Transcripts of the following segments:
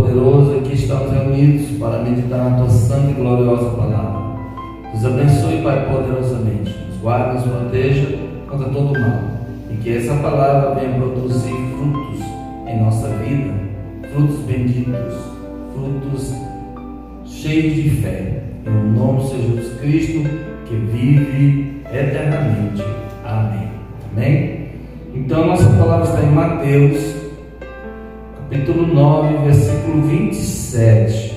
Todo-Poderoso, aqui estamos reunidos para meditar na Tua santa e gloriosa palavra. Nos abençoe, Pai, poderosamente. Nos guarde, nos proteja contra todo o mal. E que essa palavra venha produzir frutos em nossa vida, frutos benditos, frutos cheios de fé. Em nome de Jesus Cristo, que vive eternamente. Amém. Amém? Então, nossa palavra está em Mateus, capítulo 9, versículo 27,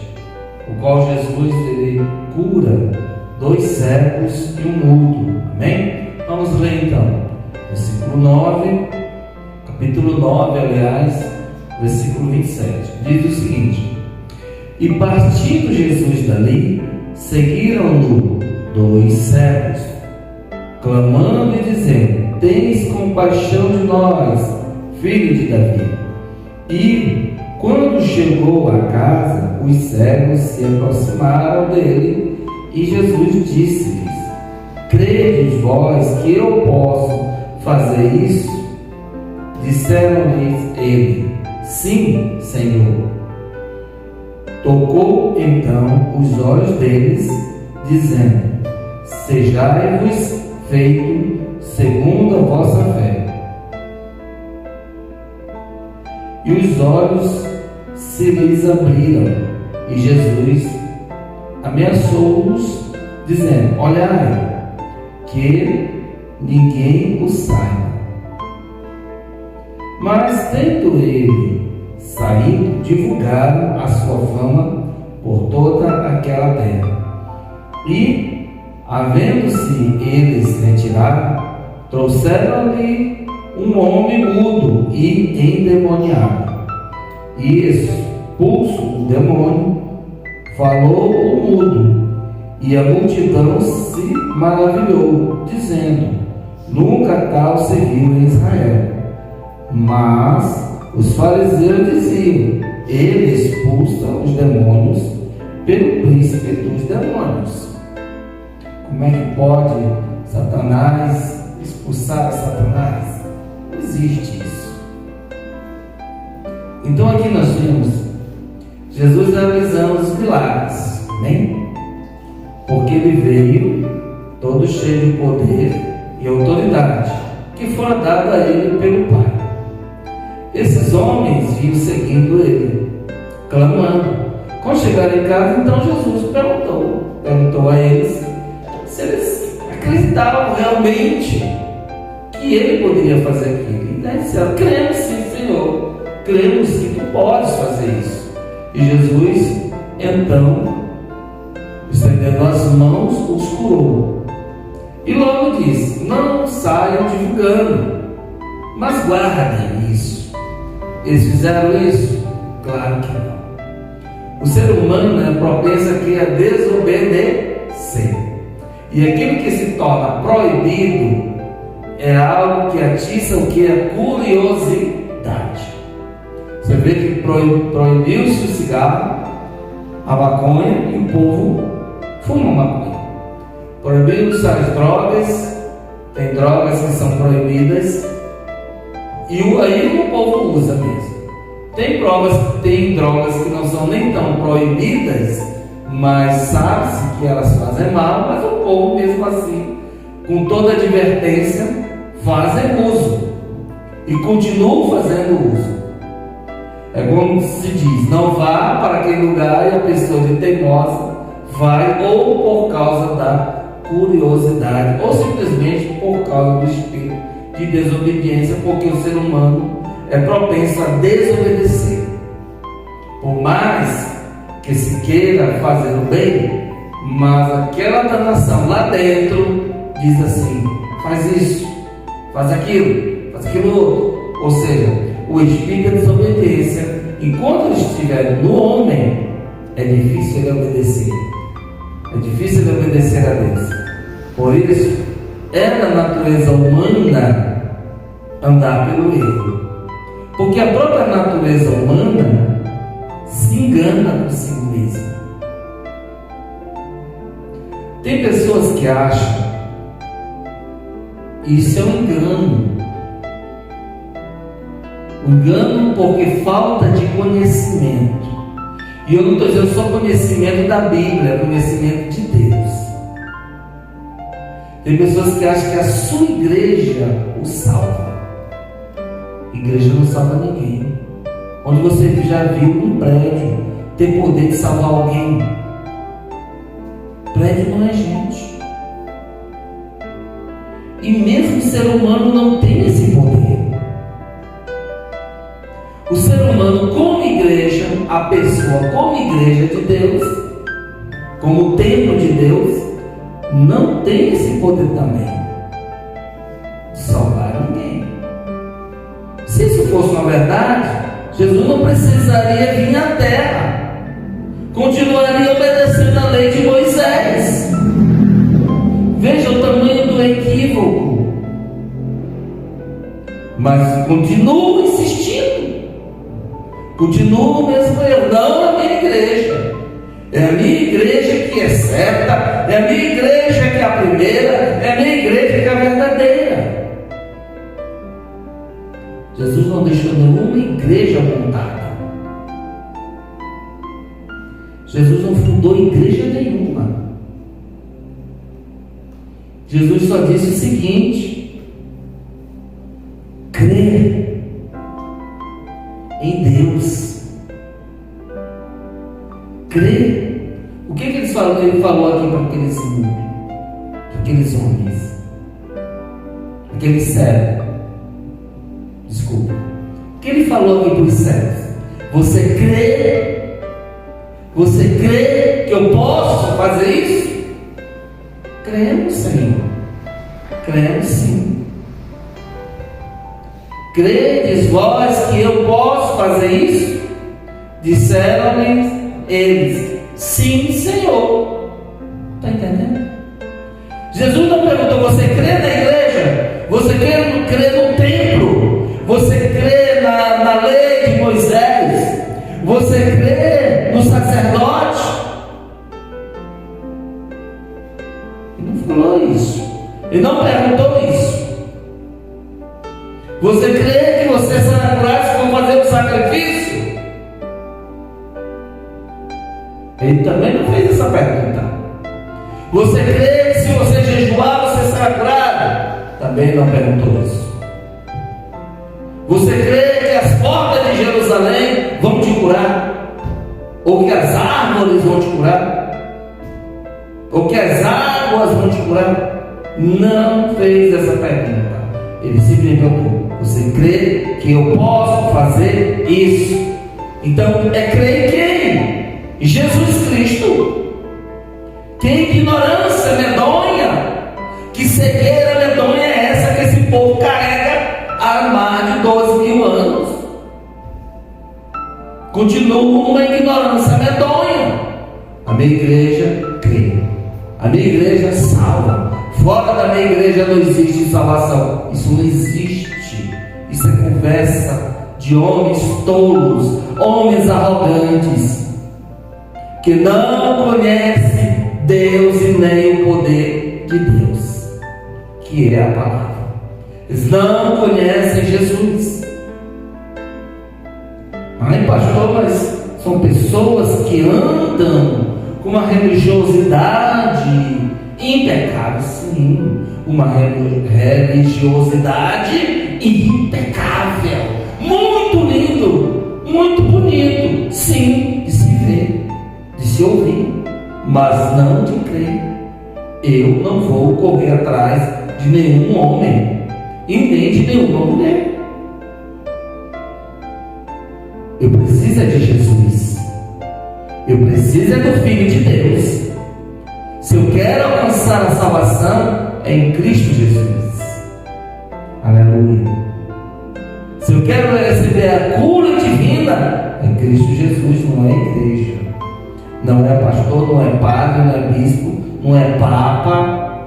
o qual Jesus ele cura 2 cegos e um mudo. Amém? Vamos ler então, versículo 9, capítulo 9, aliás, versículo 27. Diz o seguinte: E partindo Jesus dali, seguiram-no 2 cegos, clamando e dizendo: Tens compaixão de nós, filho de Davi. E, quando chegou à casa, os cegos se aproximaram dele, e Jesus disse-lhes: Credes vós que eu posso fazer isso? Disseram-lhes ele: Sim, Senhor. Tocou então os olhos deles, dizendo: Sejai-vos feito segundo a vossa fé. E os olhos se lhes abriram, e Jesus ameaçou-os, dizendo: Olhai, que ninguém o saiba. Mas, tendo ele saído, divulgaram a sua fama por toda aquela terra. E, havendo-se eles retirado, trouxeram-lhe um homem mudo e endemoniado. E, expulso o demônio, falou o mudo, e a multidão se maravilhou, dizendo: Nunca tal se viu em Israel. Mas os fariseus diziam: Ele expulsa os demônios pelo príncipe dos demônios. Como é que pode Satanás expulsar Satanás? Não existe isso. Então aqui nós vemos Jesus realizando os milagres, amém? Porque ele veio todo cheio de poder e autoridade que foram dados a ele pelo Pai. Esses homens vinham seguindo ele, clamando. Quando chegaram em casa, então Jesus perguntou a eles se eles acreditavam realmente que ele poderia fazer aquilo. E eles disseram: Cremos sim, Senhor, cremos que tu podes fazer isso. E Jesus, então, estendendo as mãos, os curou. E logo disse: Não saiam divulgando, mas guardem isso. Eles fizeram isso? Claro que não. O ser humano é propenso aqui a desobedecer. E aquilo que se torna proibido é algo que atiça o que é curiosidade. Você vê que proibiu-se o cigarro, a maconha, e o povo fuma maconha. Proibiram-se as drogas, tem drogas que são proibidas, e aí o povo usa mesmo. Tem drogas que não são nem tão proibidas, mas sabe-se que elas fazem mal, mas o povo mesmo assim, com toda advertência, fazem uso e continuam fazendo uso. É como se diz: não vá para aquele lugar, e a pessoa de teimosa vai ou por causa da curiosidade ou simplesmente por causa do espírito de desobediência, porque o ser humano é propenso a desobedecer. Por mais que se queira fazer o bem, mas aquela danação lá dentro diz assim: faz isso, faz aquilo outro. Ou seja, o espírito da desobediência, enquanto ele estiver no homem, é difícil ele obedecer. É difícil ele obedecer a Deus. Por isso, é da natureza humana andar pelo erro. Porque a própria natureza humana se engana consigo mesma. Tem pessoas que acham, e isso é um engano. Um engano porque falta de conhecimento. E eu não estou dizendo só conhecimento da Bíblia, é conhecimento de Deus. Tem pessoas que acham que a sua igreja o salva. Igreja não salva ninguém. Onde você já viu um prédio ter poder de salvar alguém? Prédio não é gente. E mesmo o ser humano não tem esse poder. O ser humano, como igreja, a pessoa como igreja de Deus, como templo de Deus, não tem esse poder também de salvar ninguém. Se isso fosse uma verdade, Jesus não precisaria vir à terra, continuaria obedecendo a lei de Moisés. Veja o tamanho do equívoco. Mas continua insistindo. Continua o mesmo erro. Não a minha igreja. É a minha igreja que é certa. É a minha igreja que é a primeira. É a minha igreja que é a verdadeira. Jesus não deixou nenhuma igreja montada. Jesus não fundou igreja nenhuma. Jesus só disse o seguinte: crer em Deus. Crer. O que eles falaram? Ele falou aqui para aqueles homens, aqueles cegos. Desculpa. O que ele falou aqui para os cegos? Você crê? Você crê que eu posso fazer isso? Cremos, Senhor. Cremos sim. Credes vós que eu posso fazer isso? Disseram-lhe eles: sim, Senhor. Está entendendo? Jesus não perguntou: você crê na igreja? Você crê no templo? Você crê na lei de Moisés? Você crê no sacerdote? Ele não falou isso. Ele não perguntou isso. Você crê que você será curado se for fazer um sacrifício? Ele também não fez essa pergunta. Você crê que se você jejuar você será curado? Também não perguntou isso. Você crê que as portas de Jerusalém vão te curar? Ou que as árvores vão te curar? Ou que as águas vão te curar? Não fez essa pergunta. Ele simplesmente perguntou: você crê que eu posso fazer isso? Então é crer em quem? Em Jesus Cristo. Que ignorância medonha, que cegueira medonha é essa que esse povo carrega há mais de 12 mil anos? Continuam numa ignorância medonha. A minha igreja crê. A minha igreja salva. Fora da minha igreja não existe salvação. Isso não existe. Isso é conversa de homens tolos, homens arrogantes, que não conhecem Deus e nem o poder de Deus, que é a palavra. Eles não conhecem Jesus. Ai, pastor, mas são pessoas que andam com uma religiosidade impecável. Sim, uma religiosidade impecável, muito lindo, muito bonito, sim, de se ver, de se ouvir, mas não de crer. Eu não vou correr atrás de nenhum homem e nem de nenhuma mulher. Eu preciso de Jesus. Eu preciso do Filho de Deus. Se eu quero alcançar a salvação, é em Cristo Jesus. Aleluia. Se eu quero receber a cura divina, é em Cristo Jesus, não é igreja. Não é pastor, não é padre, não é bispo, não é papa.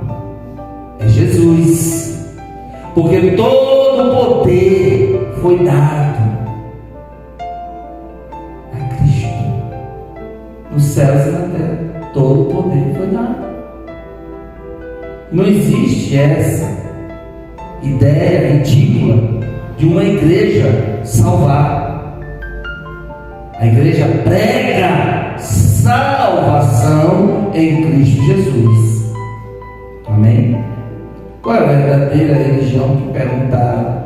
É Jesus. Porque todo o poder foi dado a Cristo. Nos céus e na terra, todo o poder foi dado. Não existe essa ideia ridícula de uma igreja salvar. A igreja prega salvação em Cristo Jesus. Amém? Qual é a verdadeira religião que perguntaram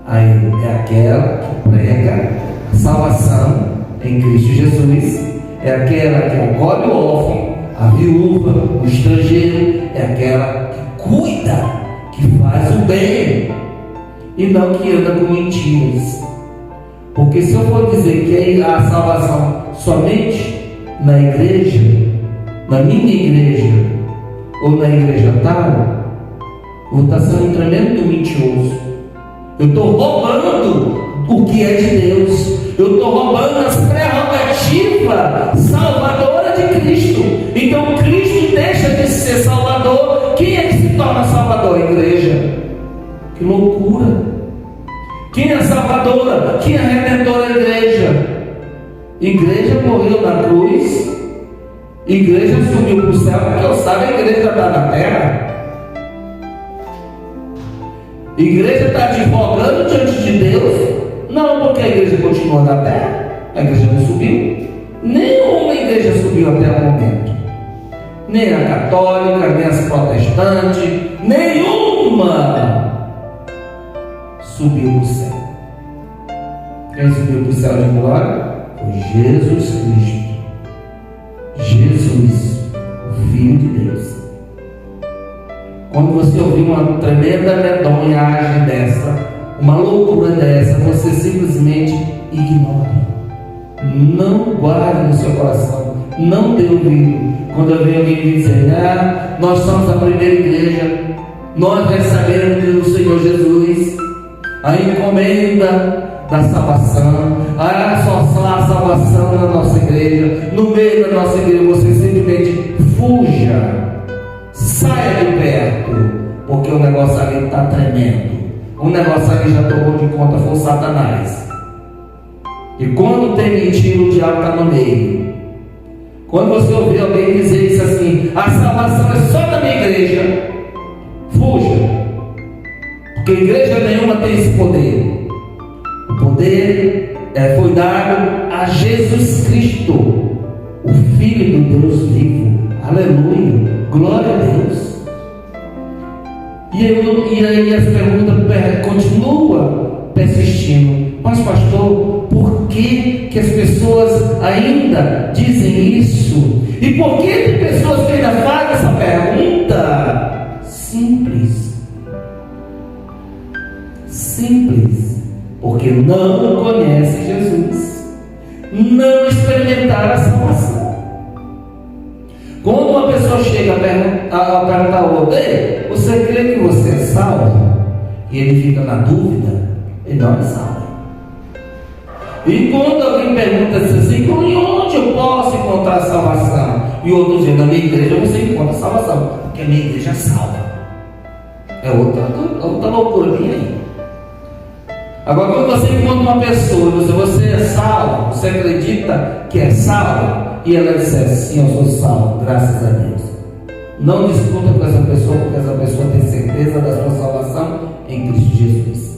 a ele? É aquela que prega salvação em Cristo Jesus. É aquela que acolhe o órfão, a viúva, o estrangeiro. É aquela que cuida, que faz o bem e não que anda com mentiras. Porque se eu for dizer que há salvação somente na igreja, na minha igreja ou na igreja tal, eu vou estar sendo um tremendo mentiroso. Eu estou roubando o que é de Deus. Eu estou roubando as prerrogativas salvadoras de Cristo. Então Cristo deixa de ser Salvador. Quem é que se torna Salvador? A igreja. Que loucura! Quem é salvadora? Quem é redentora? A igreja. Igreja morreu na cruz. Igreja subiu para o céu, porque eu sabe, a igreja está na terra. Igreja está advogando diante de Deus. Não, porque a igreja continua na terra. A igreja não subiu. Nenhuma igreja subiu até o momento. Nem a católica, nem as protestantes. Nenhuma subiu para o céu. Quem subiu para o céu de glória foi Jesus Cristo. Jesus, o Filho de Deus. Quando você ouvir uma tremenda medonhagem dessa, uma loucura dessa, você simplesmente ignore. Não guarde no seu coração. Não dê ouvido. Quando eu venho alguém dizer, nós somos a primeira igreja, nós recebemos do Senhor Jesus a encomenda da salvação, só a salvação na nossa igreja, no meio da nossa igreja, você simplesmente fuja, saia de perto, porque o negócio ali está tremendo. O negócio ali já tomou de conta, foi o Satanás. E quando tem mentira, o diabo está no meio. Quando você ouvir alguém dizer isso assim, a salvação é só da minha igreja, fuja, porque igreja nenhuma tem esse poder. O poder foi dado a Jesus Cristo, o Filho do Deus vivo. Aleluia, glória a Deus. E aí as perguntas continuam persistindo. Mas pastor, por que as pessoas ainda dizem isso? E por que tem pessoas que ainda fazem essa pergunta? Simples, porque não conhece Jesus, não experimentaram a salvação. Quando uma pessoa chega a perguntar ao outro, você crê que você é salvo? E ele fica na dúvida, ele não é salvo. E quando alguém pergunta assim, onde eu posso encontrar salvação? E outro dia, na minha igreja você encontra salvação, porque a minha igreja é salva. É outra loucura aí. Agora, quando você encontra uma pessoa, você é salvo, você acredita que é salvo, e ela disser, sim, eu sou salvo, graças a Deus. Não discuta com essa pessoa, porque essa pessoa tem certeza da sua salvação em Cristo Jesus.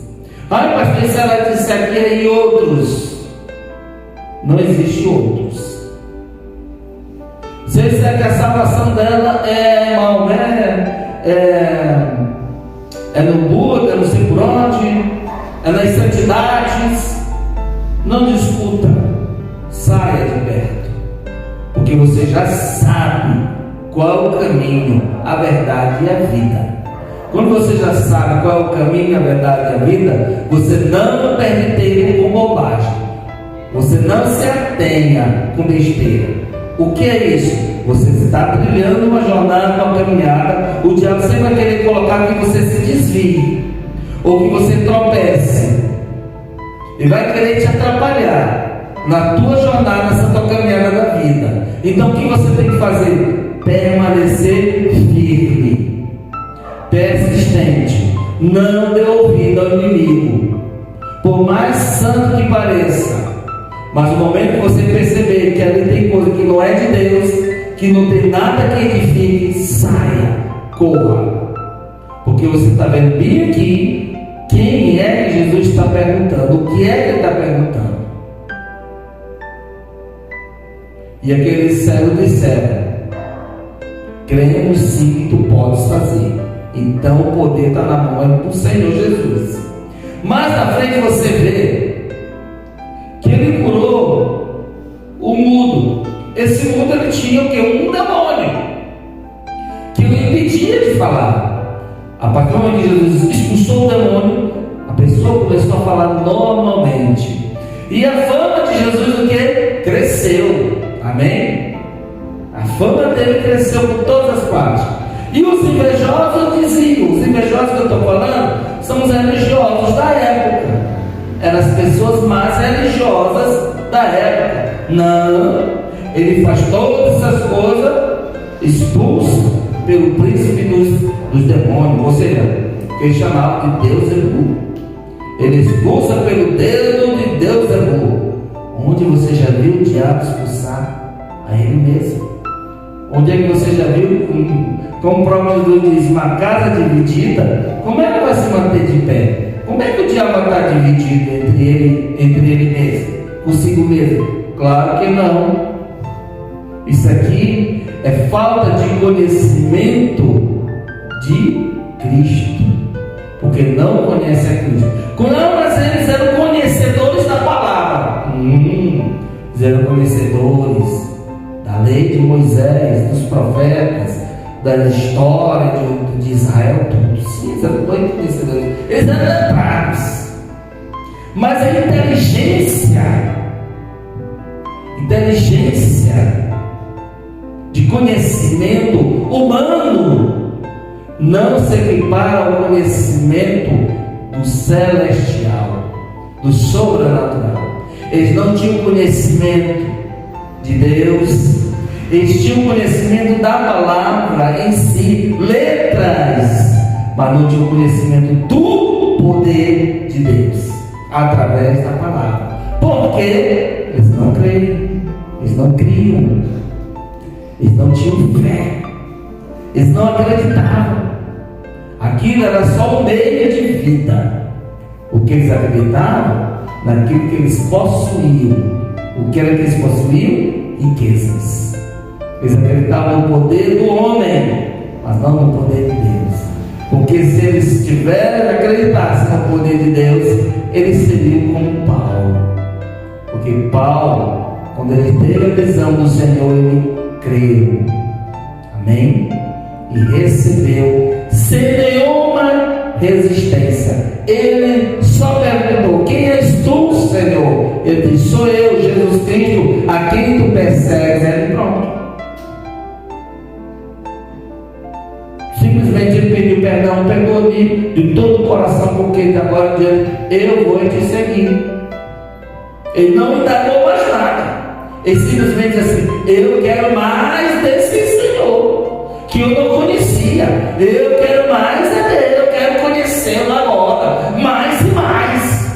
Pastor, se ela disser aqui e outros, não existe outros. Se ele disser que a salvação dela é Maomé, é no Buda, não sei por onde, é nas santidades, não discuta, saia de perto, porque você já sabe qual é o caminho, a verdade e a vida. Quando você já sabe qual é o caminho, a verdade e a vida, você não perde tempo com bobagem, você não se atenha com besteira. O que é isso? Você está trilhando uma jornada, uma caminhada, o diabo sempre vai querer colocar que você se desvie, ou que você tropece, e vai querer te atrapalhar na tua jornada, nessa tua caminhada da vida. Então o que você tem que fazer? Permanecer firme, persistente, não dê ouvido ao inimigo, por mais santo que pareça. Mas no momento que você perceber que ali tem coisa que não é de Deus, que não tem nada que edifique, saia, corra, porque você está vendo bem aqui quem é que Jesus está perguntando, o que é que ele está perguntando. E aqueles cegos disseram: cremos sim que tu podes fazer. Então o poder está na mão do Senhor Jesus. Mais na frente você vê que ele curou o mudo. Esse mudo ele tinha o quê? Um demônio que o impedia de falar. A partir do momento que Jesus expulsou o demônio, a pessoa começou a falar normalmente. E a fama de Jesus o quê? Cresceu. Amém? A fama dele cresceu por todas as partes. E os invejosos diziam, os invejosos que eu estou falando são os religiosos da época. Eram as pessoas mais religiosas da época. Não, ele faz todas essas coisas, expulso pelo príncipe dos demônios, ou seja, que ele chamava de Deus Ebu. Ele expulsa pelo dedo de Deus Ebu. Onde você já viu o diabo expulsar a ele mesmo? Onde é que você já viu, como o próprio Jesus diz, uma casa dividida, como é que vai se manter de pé? Como é que o diabo está dividido entre ele mesmo, consigo mesmo? Claro que não. Isso aqui é falta de conhecimento de Cristo, porque não conhece a Cristo. Não, mas eles eram conhecedores da palavra. Eles eram conhecedores da lei de Moisés, dos profetas, da história de Israel, tudo. Sim, eles eram conhecedores. Eles eram letrados. Mas a inteligência de conhecimento humano não se equipara ao conhecimento do celestial, do sobrenatural. Eles não tinham conhecimento de Deus, eles tinham conhecimento da palavra em si, letras, mas não tinham conhecimento do poder de Deus através da palavra. Porque eles não creem, eles não criam, eles não tinham fé, eles não acreditavam. Aquilo era só um meio de vida. O que eles acreditavam? Naquilo que eles possuíam. O que era que eles possuíam? Riquezas. Eles acreditavam no poder do homem, mas não no poder de Deus. Porque se eles acreditassem no poder de Deus, eles seriam como Paulo. Porque Paulo, quando ele teve a visão do Senhor, ele creu. Amém? E recebeu sem nenhuma resistência. Ele só perguntou: quem és tu, Senhor? Ele disse: sou eu, Jesus Cristo, a quem tu persegues. Ele pronto. Simplesmente ele pediu perdão, perdoa-me de todo o coração, porque de agora em diante eu vou te seguir. Ele não me indagou mais nada. Ele simplesmente disse assim: eu quero mais desse Senhor que eu não conhecia. Eu quero mais dele, eu quero conhecê-lo agora, mais e mais.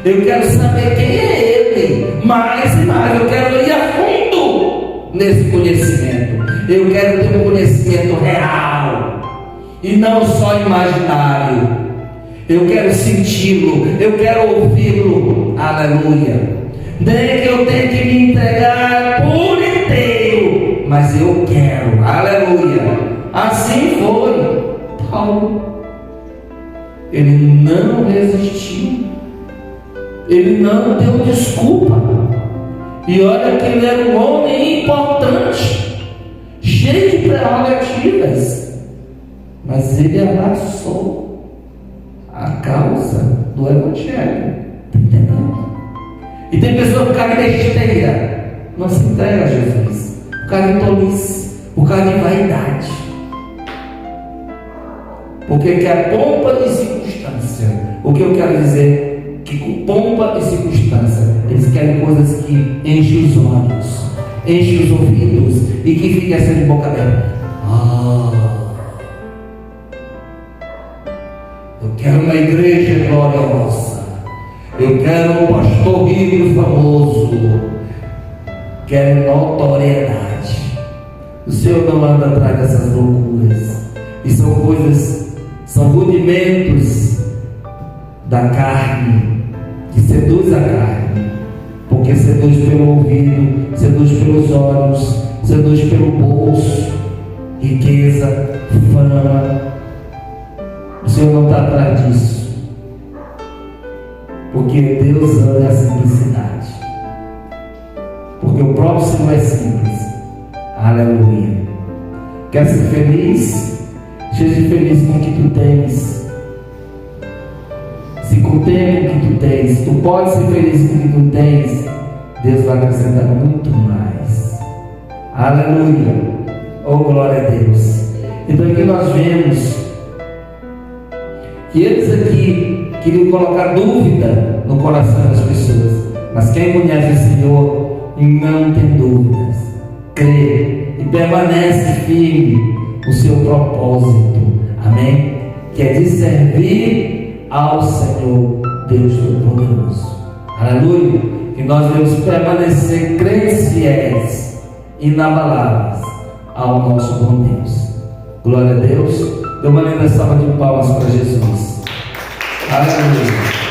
Eu quero saber quem é ele, mais e mais. Eu quero ir a fundo nesse conhecimento. Eu quero ter um conhecimento real e não só imaginário. Eu quero senti-lo, eu quero ouvi-lo. Aleluia. Nem que eu tenha que me entregar por inteiro, mas eu quero. Aleluia. Assim foi Paulo. Ele não resistiu, ele não deu desculpa. E olha que ele era um homem importante, cheio de prerrogativas, mas ele abraçou a causa do Evangelho. Está entendendo? E tem pessoas por causa de besteira não se entrega a Jesus, por causa de tolice, por causa de vaidade, porque quer pompa e circunstância. O que eu quero dizer? Que com pompa e circunstância eles querem coisas que enchem os olhos, enchem os ouvidos e que fiquem assim de boca aberta. Eu quero uma igreja gloriosa, eu quero um pastor rico e famoso, quero notoriedade. O Senhor não anda atrás dessas loucuras. E são coisas, são rudimentos da carne, que seduz a carne, porque seduz pelo ouvido seduz pelos olhos, seduz pelo bolso, riqueza, fama. O Senhor não está atrás disso, porque Deus ama a simplicidade, porque o próprio Senhor é simples. Aleluia. Quer ser feliz? Seja feliz com o que tu tens. Se contente com o que tu tens, tu pode ser feliz com o que tu tens, Deus vai acrescentar muito mais. Aleluia. Oh, glória a Deus. Então aqui nós vemos que eles aqui queriam colocar dúvida no coração das pessoas, mas quem conhece o Senhor não tem dúvidas, crê e permanece firme no seu propósito, amém? Que é de servir ao Senhor Deus Todo-Poderoso. Aleluia. Que nós devemos permanecer crentes fiéis, inabaláveis ao nosso bom Deus. Glória a Deus. Dê uma linda salva de palmas para Jesus. Aleluia.